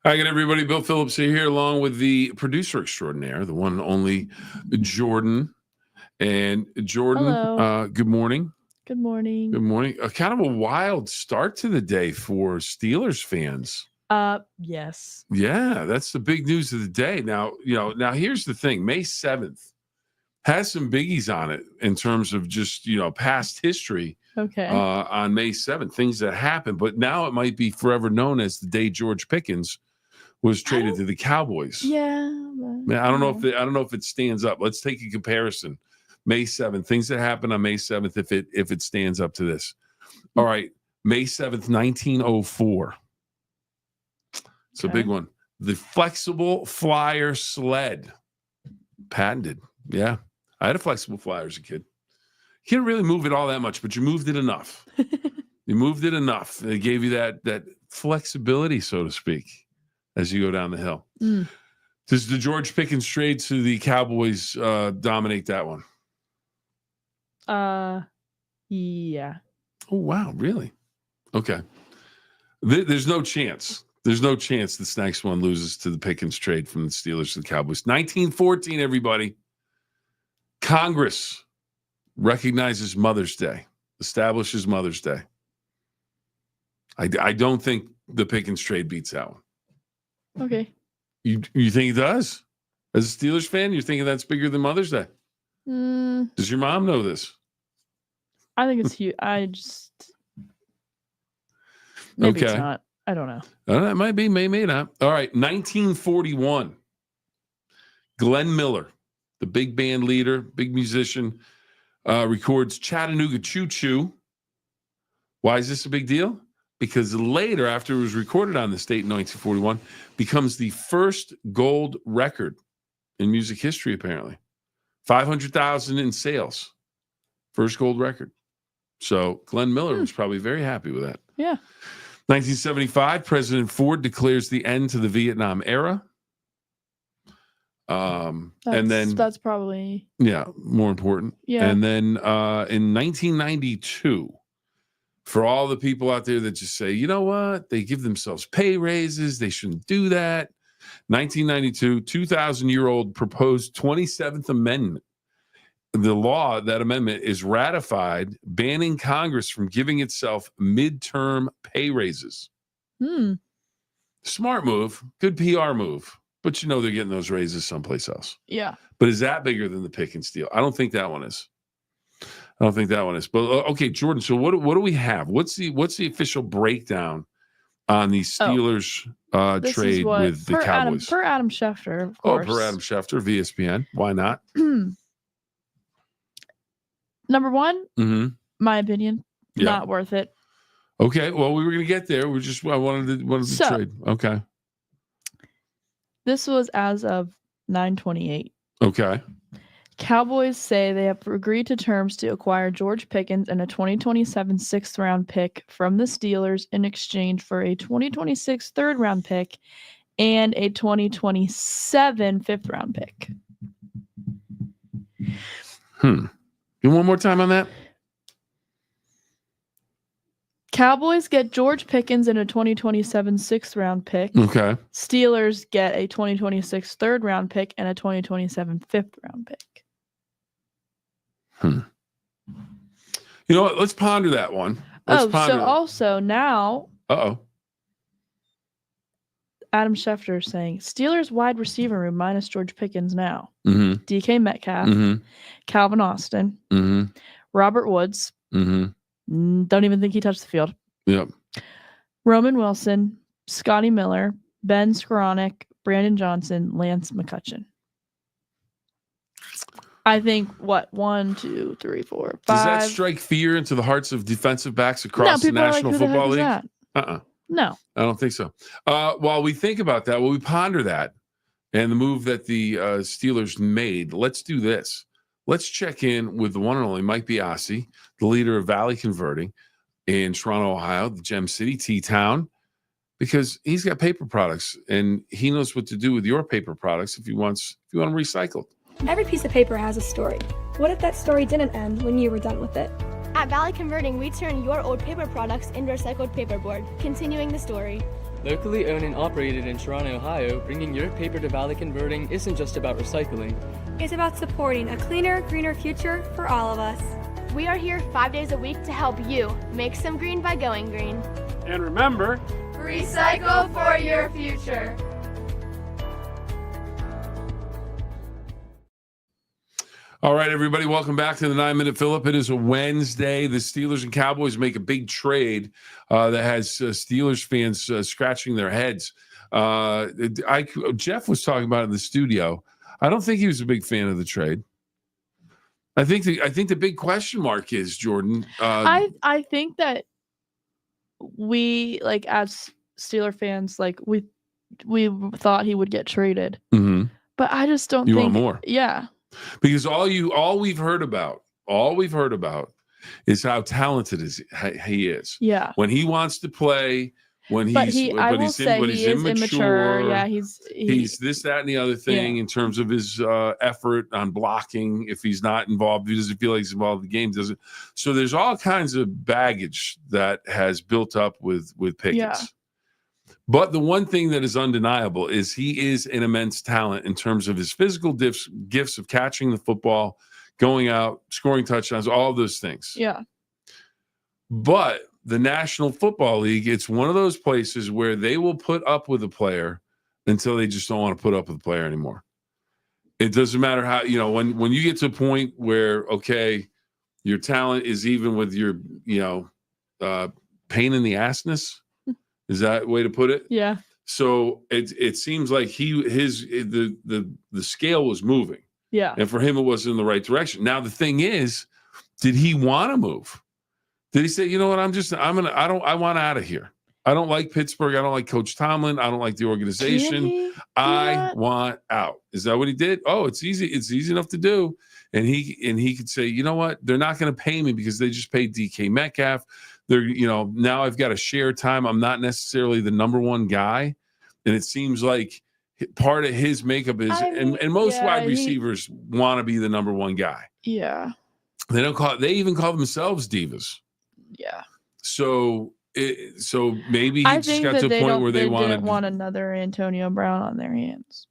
Hi again, everybody. Bill Phillips here, along with the producer extraordinaire, the one and only Jordan. And Jordan, Hello. Good morning. Good morning. Good morning. Kind of a wild start to the day for Steelers fans. Yes. Yeah, that's the big news of the day. Now here's the thing. May 7th has some biggies on it in terms of just, past history. Okay. On May 7th, things that happened, but now it might be forever known as the day George Pickens was traded to the Cowboys. Yeah. Man, I don't know if it stands up. Let's take a comparison. May 7th, things that happened on May 7th, if it stands up to this. All right, May 7th, 1904. It's a big one. The flexible flyer sled, patented. Yeah, I had a flexible flyer as a kid. You can't really move it all that much, but you moved it enough. You moved it enough. It gave you that flexibility, so to speak, as you go down the hill. Does the George Pickens trade to the Cowboys dominate that one? Yeah. Oh, wow. Really? Okay. There's no chance. There's no chance this next one loses to the Pickens trade from the Steelers to the Cowboys. 1914, everybody. Congress recognizes Mother's Day, establishes Mother's Day. I don't think the Pickens trade beats that one. Okay. You think it does? As a Steelers fan, you're thinking that's bigger than Mother's Day? Does your mom know this? I think it's huge. Maybe it's not. I don't know. It might be, may not. All right, 1941. Glenn Miller, the big band leader, big musician, records Chattanooga Choo Choo. Why is this a big deal? Because later, after it was recorded on this date in 1941, becomes the first gold record in music history, apparently. 500,000 in sales. First gold record. So Glenn Miller was probably very happy with that. Yeah. 1975, President Ford declares the end to the Vietnam era. And then that's probably more important. Yeah. And then in 1992, for all the people out there that just say, you know what, they give themselves pay raises, they shouldn't do that. 1992, 2,000-year-old proposed 27th Amendment. The law, that amendment, is ratified, banning Congress from giving itself midterm pay raises. Smart move, good PR move. But they're getting those raises someplace else. Yeah. But is that bigger than the Pickens deal? I don't think that one is. But okay, Jordan. So what do we have? What's the official breakdown on the Steelers trade with the Cowboys? Per Adam Schefter, of course. Per Adam Schefter of ESPN. Why not? Number one, my opinion, not worth it. Okay. Well, we were going to get there. I wanted to trade. Okay. This was as of 9/28. Okay. Cowboys say they have agreed to terms to acquire George Pickens and a 2027 6th-round pick from the Steelers in exchange for a 2026 3rd-round pick and a 2027 5th-round pick. You one more time on that? Cowboys get George Pickens and a 2027 6th-round pick. Okay. Steelers get a 2026 3rd-round pick and a 2027 5th-round pick. You know what? Let's ponder that one. Also now... Uh-oh. Adam Schefter is saying, Steelers wide receiver room minus George Pickens now. DK Metcalf, Calvin Austin, Robert Woods. Don't even think he touched the field. Yep. Roman Wilson, Scotty Miller, Ben Skoranek, Brandon Johnson, Lance McCutcheon. I think, 1, 2, 3, 4, 5. Does that strike fear into the hearts of defensive backs across the National Football League? No. I don't think so. While we think about that, while we ponder that and the move that the Steelers made, let's do this. Let's check in with the one and only Mike Biasi, the leader of Valley Converting in Toronto, Ohio, the Gem City, T-Town, because he's got paper products and he knows what to do with your paper products if you want them recycled. Every piece of paper has a story. What if that story didn't end when you were done with it? At Valley Converting, we turn your old paper products into recycled paperboard, continuing the story. Locally owned and operated in Toronto, Ohio, bringing your paper to value converting isn't just about recycling. It's about supporting a cleaner, greener future for all of us. We are here 5 days a week to help you make some green by going green. And remember, recycle for your future. All right, everybody, welcome back to the 9-Minute Phill-Up. It is a Wednesday. The Steelers and Cowboys make a big trade that has Steelers fans scratching their heads. Jeff was talking about it in the studio. I don't think he was a big fan of the trade. I think the big question mark is, Jordan. I think that we, like, as Steeler fans, like, we thought he would get traded. Mm-hmm. But I just don't think... You want more? Yeah. Because all we've heard about is how talented he is. Yeah. When he wants to play, he's immature. Yeah, he's this, that, and the other thing in terms of his effort on blocking. If he's not involved, he doesn't feel like he's involved in the game. Doesn't. So there's all kinds of baggage that has built up with Pickens. Yeah. But the one thing that is undeniable is he is an immense talent in terms of his physical gifts of catching the football, going out, scoring touchdowns, all of those things. Yeah. But the National Football League, it's one of those places where they will put up with a player until they just don't want to put up with the player anymore. It doesn't matter how, when you get to a point where, okay, your talent is even with your, pain in the assness. Is that a way to put it? Yeah. So it seems like the scale was moving. Yeah. And for him, it wasn't in the right direction. Now the thing is, did he want to move? Did he say, you know what, I want out of here. I don't like Pittsburgh. I don't like Coach Tomlin. I don't like the organization. I want out. Is that what he did? Oh, it's easy. It's easy enough to do. And he could say, you know what, they're not going to pay me because they just paid DK Metcalf. They're, now I've got to share time. I'm not necessarily the number one guy. And it seems like part of his makeup is, and most wide receivers want to be the number one guy. Yeah. They even call themselves divas. Yeah. So maybe he just got to a point where they didn't want another Antonio Brown on their hands.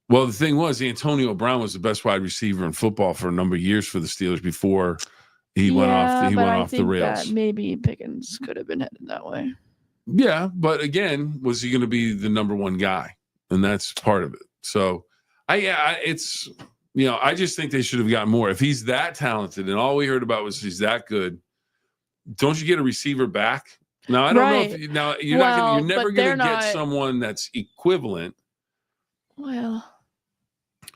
Well, the thing was, Antonio Brown was the best wide receiver in football for a number of years for the Steelers before he went off the rails. That maybe Pickens could have been headed that way. Yeah, but again, was he going to be the number one guy? And that's part of it. So, I just think they should have gotten more. If he's that talented, and all we heard about was he's that good, don't you get a receiver back? Now I don't know if you're never going to get someone that's equivalent. Well.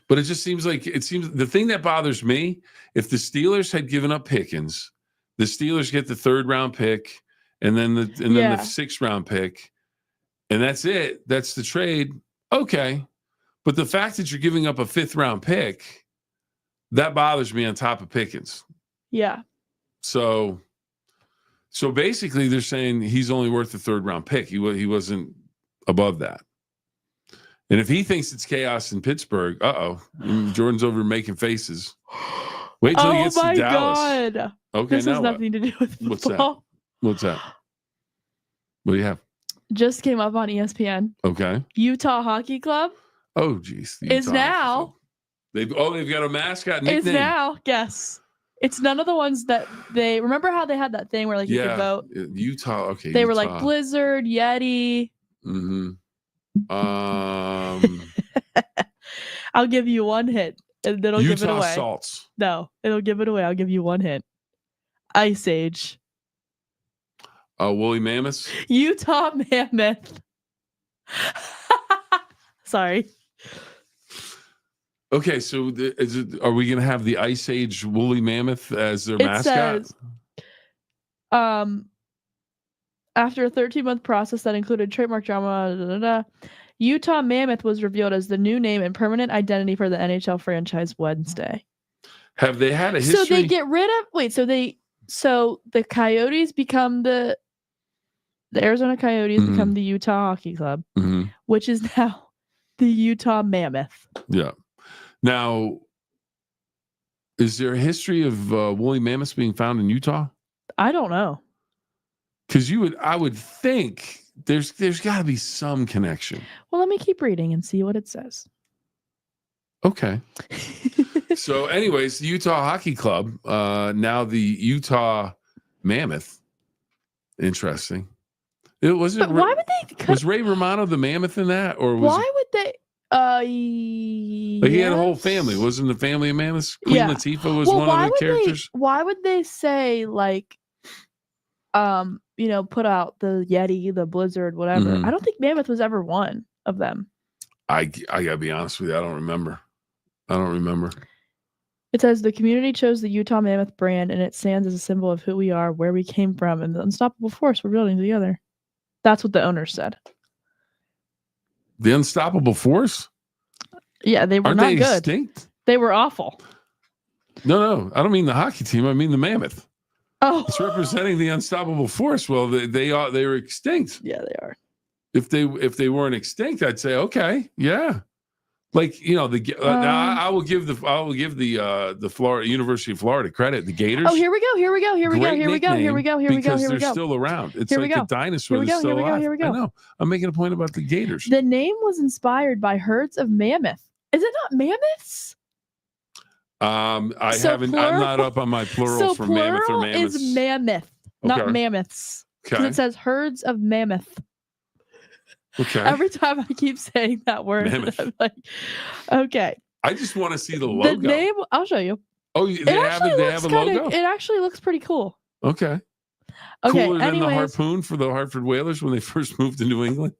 But it just seems the thing that bothers me, if the Steelers had given up Pickens, the Steelers get the 3rd round pick and then the 6th round pick, and that's it. That's the trade. Okay. But the fact that you're giving up a 5th round pick, that bothers me on top of Pickens. Yeah. So basically they're saying he's only worth the 3rd round pick. He wasn't above that. And if he thinks it's chaos in Pittsburgh, Jordan's over making faces. Wait till he gets to Dallas. Oh my God. Okay, this has nothing to do with football. What's that? What do you have? Just came up on ESPN. Okay. Utah Hockey Club. Oh, geez. Is now. They've got a mascot nickname. Is now. Guess. It's none of the ones that they remember how they had that thing where you could vote. Utah. Okay. They were like Blizzard, Yeti. Mm-hmm. I'll give you one hint and it'll give it away. Salts. No, it'll give it away. I'll give you one hint. Ice Age. Woolly Mammoths. Utah Mammoth. Sorry. Okay, so are we going to have the Ice Age Woolly Mammoth as their mascot? Says, after a 13-month process that included trademark drama, Utah Mammoth was revealed as the new name and permanent identity for the NHL franchise Wednesday. Have they had a history? So they get rid of so the Coyotes become the Arizona Coyotes become the Utah Hockey Club, which is now the Utah Mammoth. Yeah. Now, is there a history of woolly mammoths being found in Utah? I don't know. Because I would think There's got to be some connection. Well, let me keep reading and see what it says. Okay. So, anyways, the Utah Hockey Club, now the Utah Mammoth. Interesting. It wasn't. But why would they? Was Ray Romano the Mammoth in that, or was? Why would they? Like he had a whole family. Wasn't the family of Mammoths? Queen Yeah. Latifah was one of the characters. Why would they say like, put out the Yeti, the Blizzard, whatever? Mhm. I don't think Mammoth was ever one of them. I gotta be honest with you. I don't remember. It says the community chose the Utah Mammoth brand, and it stands as a symbol of who we are, where we came from, and the unstoppable force we're building together. That's what the owner said. The unstoppable force. Yeah, they were Aren't not they good. extinct? They were awful. No. I don't mean the hockey team. I mean the Mammoth. Oh, It's representing the unstoppable force. Well, they were extinct. yeah, they are. If they weren't extinct, I'd say okay, yeah. Like I will give the Florida University of Florida credit. The Gators. Oh, here we go. Because they're still around. It's like the dinosaur that's still alive. I know. I'm making a point about the Gators. The name was inspired by herds of mammoth. Is it not mammoths? I'm not up on my plural for mammoth or mammoths. Is mammoth, not mammoths. Because it says herds of mammoth. Okay. Every time I keep saying that word, I'm like, okay. I just want to see the logo. The name, I'll show you. Oh, they have a logo? It actually looks pretty cool. Okay. Cooler than the harpoon for the Hartford Whalers when they first moved to New England?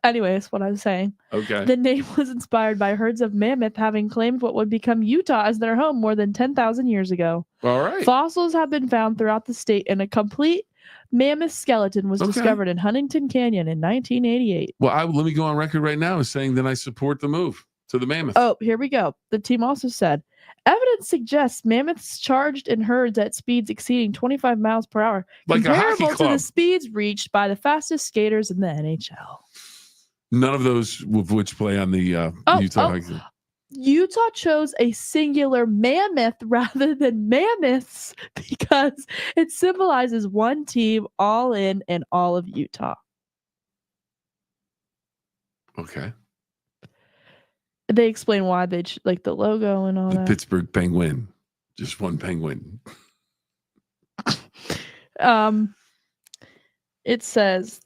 Anyways, what I was saying. Okay. The name was inspired by herds of mammoth having claimed what would become Utah as their home more than 10,000 years ago. All right. Fossils have been found throughout the state, and a complete mammoth skeleton was discovered in Huntington Canyon in 1988. Well, let me go on record right now as saying that I support the move to the mammoth. Oh, here we go. The team also said, evidence suggests mammoths charged in herds at speeds exceeding 25 miles per hour, like comparable to the speeds reached by the fastest skaters in the NHL. None of those which play on the Utah Hockey Club. Utah chose a singular mammoth rather than mammoths because it symbolizes one team all in and all of Utah. Okay. They explain why they like the logo and all the that. Pittsburgh Penguin. Just one penguin. It says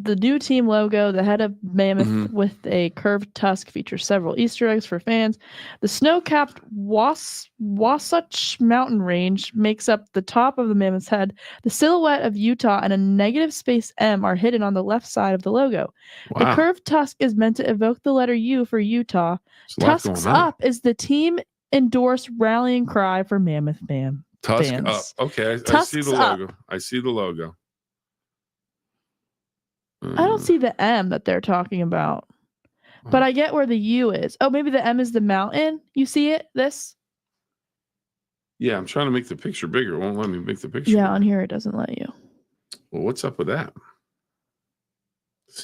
the new team logo, the head of mammoth with a curved tusk, features several Easter eggs for fans. The snow-capped Wasatch Mountain Range makes up the top of the mammoth's head. The silhouette of Utah and a negative space M are hidden on the left side of the logo. Wow. The curved tusk is meant to evoke the letter U for Utah. Tusks Up is the team-endorsed rallying cry for Mammoth fans. Tusk Up. Okay, I see the logo. I see the logo. I don't see the M that they're talking about, but I get where the U is. Oh, maybe the M is the mountain. You see it? This? Yeah, I'm trying to make the picture bigger. It won't let me make the picture Yeah, bigger. on here it doesn't let you. Well, what's up with that?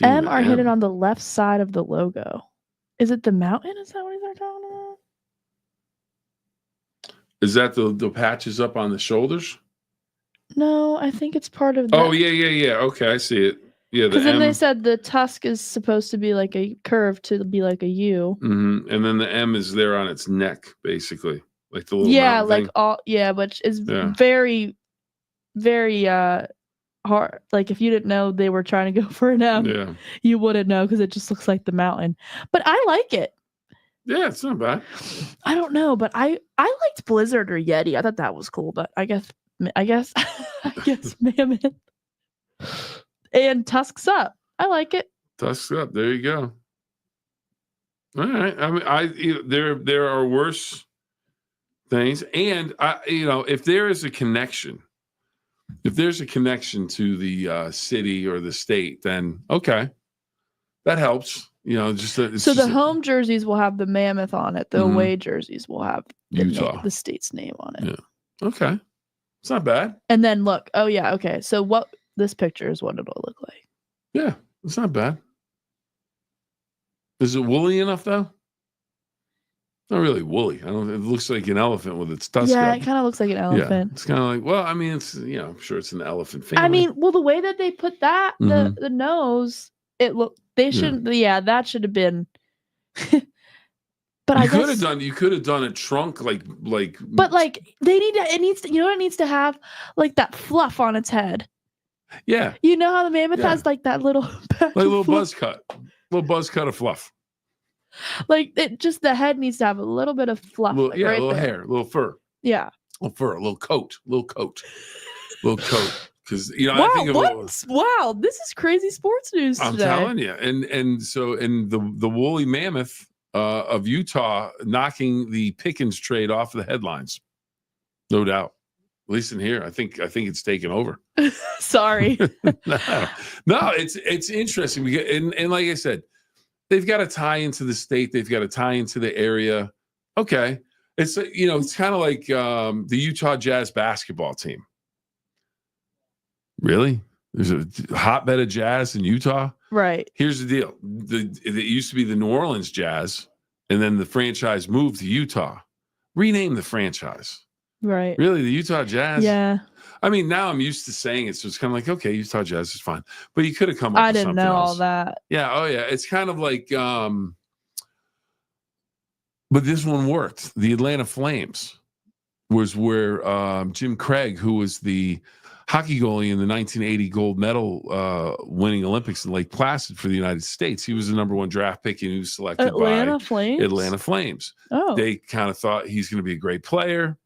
M are hidden on the left side of the logo. Is it the mountain? Is that what they're talking about? Is that the patches up on the shoulders? No, I think it's part of the... Oh, yeah. Okay, I see it. Yeah, because then they said the tusk is supposed to be like a curve to be like a U. Mm-hmm. And then the M is there on its neck, basically, like the little like thing. all which is very, very hard. Like if you didn't know they were trying to go for an M, you wouldn't know because it just looks like the mountain. But I like it. Yeah, it's not bad. I don't know, but I liked Blizzard or Yeti. I thought that was cool, but I guess Mammoth. And Tusks Up. I like it. Tusks Up. There you go. All right. I mean, there are worse things, and if there is a connection, to the city or the state, then okay, that helps. The home jerseys will have the mammoth on it. The away jerseys will have the state's name on it. Yeah. Okay. It's not bad. And then look. Oh yeah. Okay. So what? This picture is what it'll look like. Yeah, it's not bad. Is it woolly enough though? Not really woolly. I don't. It looks like an elephant with its tusk Yeah, up. it kind of looks like an Yeah, elephant. it's kind of like. Well, I mean, it's I'm sure it's an elephant family. I mean, well, the way that they put that Mhm. the nose, it look they shouldn't. Yeah, that should have been. But I you could guess have done. You could have done a trunk like. But like they need to. It needs to. You know, it needs to have like that fluff on its head. Yeah, You know how the mammoth Yeah. has like that little patch like a of little fluff? buzz cut of fluff. Like it just the head needs to have a little bit of fluff. Little, like, yeah, right a little there. hair, a little fur, Yeah. a little fur, a little coat. Because I Wow. think of What? Wow. This is crazy sports news I'm today. telling you, and the woolly mammoth of Utah knocking the Pickens trade off the headlines, no doubt. At least in here, I think it's taken over. Sorry. no, it's interesting because and like I said, they've got to tie into the state, they've got to tie into the area. Okay, it's it's kind of like the Utah Jazz basketball team. Really, there's a hotbed of jazz in Utah. Right. Here's the deal: it used to be the New Orleans Jazz, and then the franchise moved to Utah. Rename the franchise. Right. Really, the Utah Jazz? Yeah. I mean, now I'm used to saying it, so it's kind of like, okay, Utah Jazz is fine. But you could have come up I with didn't something know else. all that. Yeah, oh yeah. It's kind of like but this one worked. The Atlanta Flames was where Jim Craig, who was the hockey goalie in the 1980 gold medal winning Olympics in Lake Placid for the United States. He was the number 1 draft pick and he was selected Atlanta by Flames. Atlanta Flames. Oh. They kind of thought he's going to be a great player.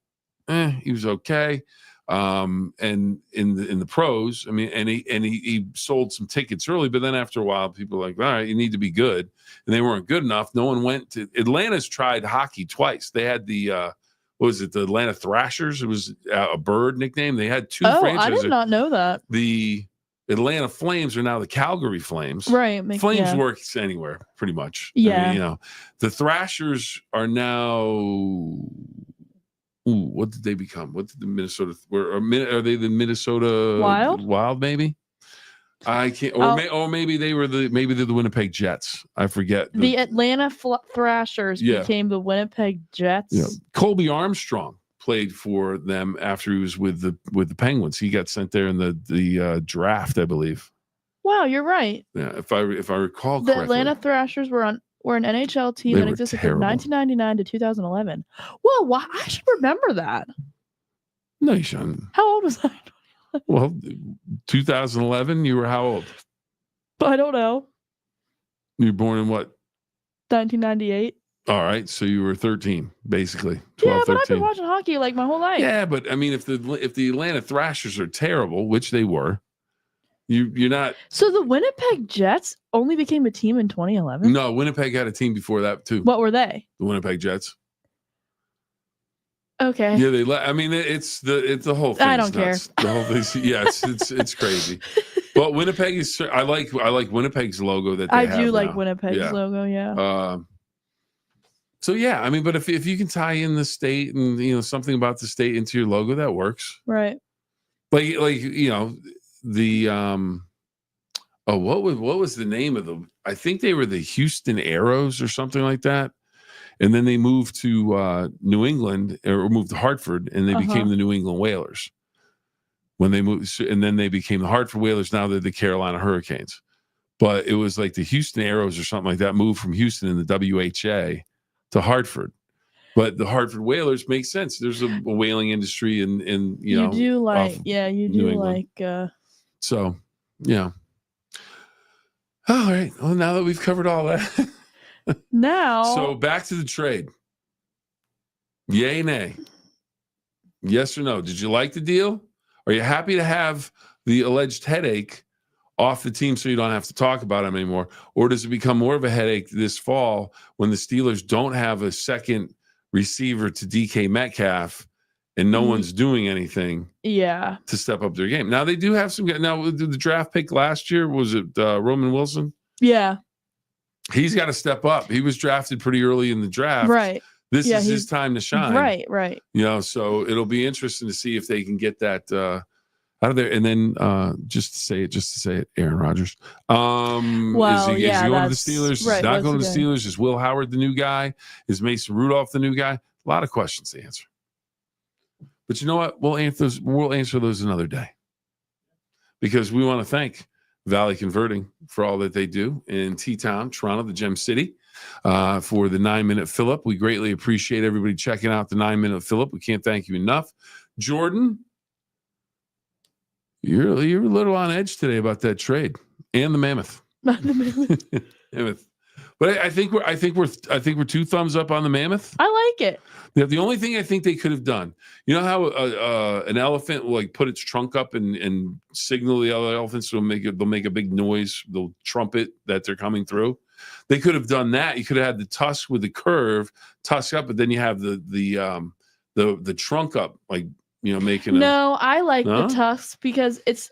He was okay. And in the pros, I mean, and he sold some tickets early, but then after a while, people were like, all right, you need to be good. And they weren't good enough. No one went to Atlanta's tried hockey twice. They had the what was it, the Atlanta Thrashers? It was a bird nickname. They had 2 franchises. I did not know that. The Atlanta Flames are now the Calgary Flames. Right. Flames works anywhere, pretty much. Yeah. I mean, the Thrashers are now. Ooh, what did they become? What did the Minnesota? Are they the Minnesota Wild? Maybe. I can't. Or maybe they're the Winnipeg Jets. I forget. The Atlanta Thrashers became the Winnipeg Jets. Yeah. Colby Armstrong played for them after he was with the Penguins. He got sent there in the draft, I believe. Wow, you're right. Yeah, if I recall the correctly. Atlanta Thrashers were an NHL team that existed from 1999 to 2011. Whoa, why? I should remember that. No, you shouldn't. How old was I? Well, 2011, you were how old? I don't know. You were born in what? 1998. All right, so you were 13, basically. 12, yeah, but 13. I've been watching hockey like my whole life. Yeah, but I mean, if the Atlanta Thrashers are terrible, which they were, you're not. So the Winnipeg Jets only became a team in 2011? No, Winnipeg had a team before that too. What were they? The Winnipeg Jets. Okay. Yeah, I mean, it's the whole thing. I don't care. The whole thing. Yeah, it's crazy. But Winnipeg is. I like Winnipeg's logo that they I have do like now. Winnipeg's logo. Yeah. So yeah, I mean, but if you can tie in the state and something about the state into your logo, that works. Right. Like the what was the name of the? I think they were the Houston Aeros or something like that. And then they moved to New England or moved to Hartford, and they became the New England Whalers. When they moved, and then they became the Hartford Whalers. Now they're the Carolina Hurricanes. But it was like the Houston Aeros or something like that moved from Houston in the WHA to Hartford. But the Hartford Whalers make sense. There's a whaling industry in you do like So yeah. All right. Well, now that we've covered all that. Now, so back to the trade. Yay, nay. Yes or no? Did you like the deal? Are you happy to have the alleged headache off the team so you don't have to talk about him anymore? Or does it become more of a headache this fall when the Steelers don't have a second receiver to DK Metcalf and no one's doing anything to step up their game? Now, they do have some. Now, the draft pick last year, was it Roman Wilson? Yeah. He's got to step up. He was drafted pretty early in the draft. Right. This is his time to shine. Right. So it'll be interesting to see if they can get that. Out of there, and then just to say it, Aaron Rodgers. Well, is he going to the Steelers? Is right, not going to the today. Steelers? Is Will Howard the new guy? Is Mason Rudolph the new guy? A lot of questions to answer. But you know what? We'll answer those another day. Because we want to thank Valley Converting for all that they do in T-Town, Toronto, the Gem City, for the 9-minute Phill-Up. We greatly appreciate everybody checking out the 9-minute Phill-Up. We can't thank you enough. Jordan, you're a little on edge today about that trade and the Mammoth. Mammoth. But I think we're 2 thumbs up on the Mammoth. I like it. The only thing I think they could have done, you know how an elephant will like put its trunk up and signal the other elephants, they'll make a big noise, they'll trumpet that they're coming through. They could have done that. You could have had the tusk with the curve, tusk up, but then you have the trunk up, like, you know, making No, I like No? the tusks because it's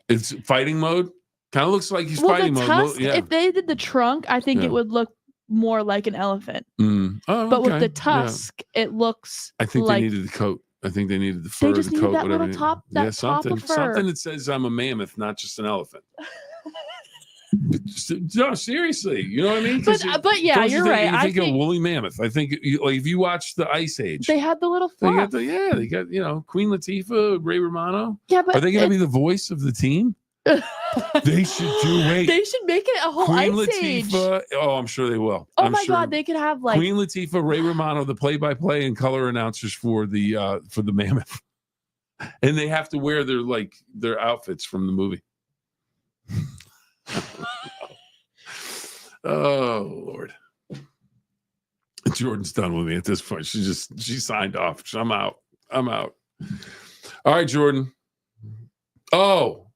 it's fighting mode. Kind of looks like he's well, fighting the mode. tusk, Yeah. if they did the trunk, I think Yeah. it would look more like an elephant. Oh, But with okay. the tusk, it looks I think like they needed the coat. I think they needed the fur, just the needed coat, that whatever. little top- that top something, of fur. something that says I'm a mammoth, not just an elephant. No, seriously, you know what I mean? 'Cause but yeah, don't you're think, right. You I think think a woolly mammoth. I think like if you watch the Ice Age, they had the little they fluff. got they got Queen Latifah, Ray Romano. Yeah, but Are they going to be the voice of the team? They should do. Wait, they should make it a whole Queen Ice Age. Latifah. Oh, I'm sure they will. Oh I'm my sure. God, they could have like Queen Latifah, Ray Romano, the play-by-play and color announcers for the Mammoth, and they have to wear their outfits from the movie. Oh Lord, Jordan's done with me at this point. She signed off. I'm out. All right, Jordan. Oh,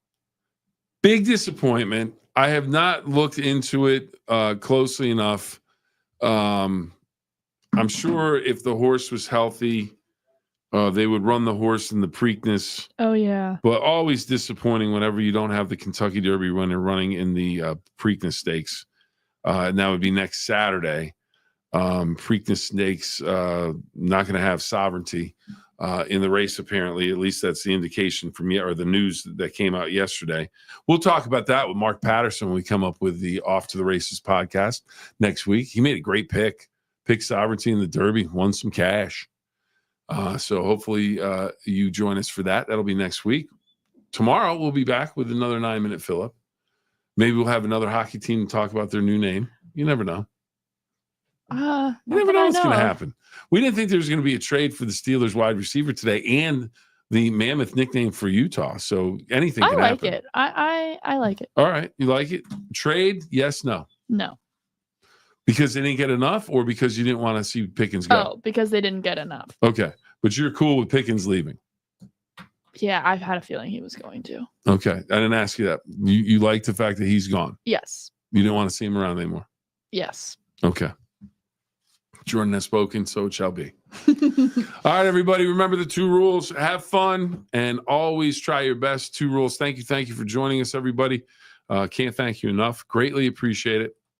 big disappointment. I have not looked into it closely enough. I'm sure if the horse was healthy, they would run the horse in the Preakness. Oh yeah. But always disappointing whenever you don't have the Kentucky Derby runner running in the Preakness Stakes. And that would be next Saturday. Preakness Stakes not going to have sovereignty in the race, apparently. At least that's the indication from or the news that came out yesterday. We'll talk about that with Mark Patterson when we come up with the Off to the Races podcast next week. He made a great pick. Picked sovereignty in the Derby, won some cash. So hopefully you join us for that. That'll be next week. Tomorrow we'll be back with another 9-minute Phill-Up. Maybe we'll have another hockey team to talk about their new name. You never know. You never know what's going to happen. We didn't think there was going to be a trade for the Steelers wide receiver today and the Mammoth nickname for Utah. So anything can happen. I like it. I like it. All right. You like it? Trade? Yes, no. No. Because they didn't get enough or because you didn't want to see Pickens go? Oh, because they didn't get enough. Okay. But you're cool with Pickens leaving? Yeah, I've had a feeling he was going to. Okay. I didn't ask you that. You like the fact that he's gone? Yes. You didn't want to see him around anymore? Yes. Okay. Jordan has spoken, so it shall be. All right, everybody. Remember the 2 rules. Have fun and always try your best. 2 rules. Thank you for joining us, everybody. Can't thank you enough. Greatly appreciate it.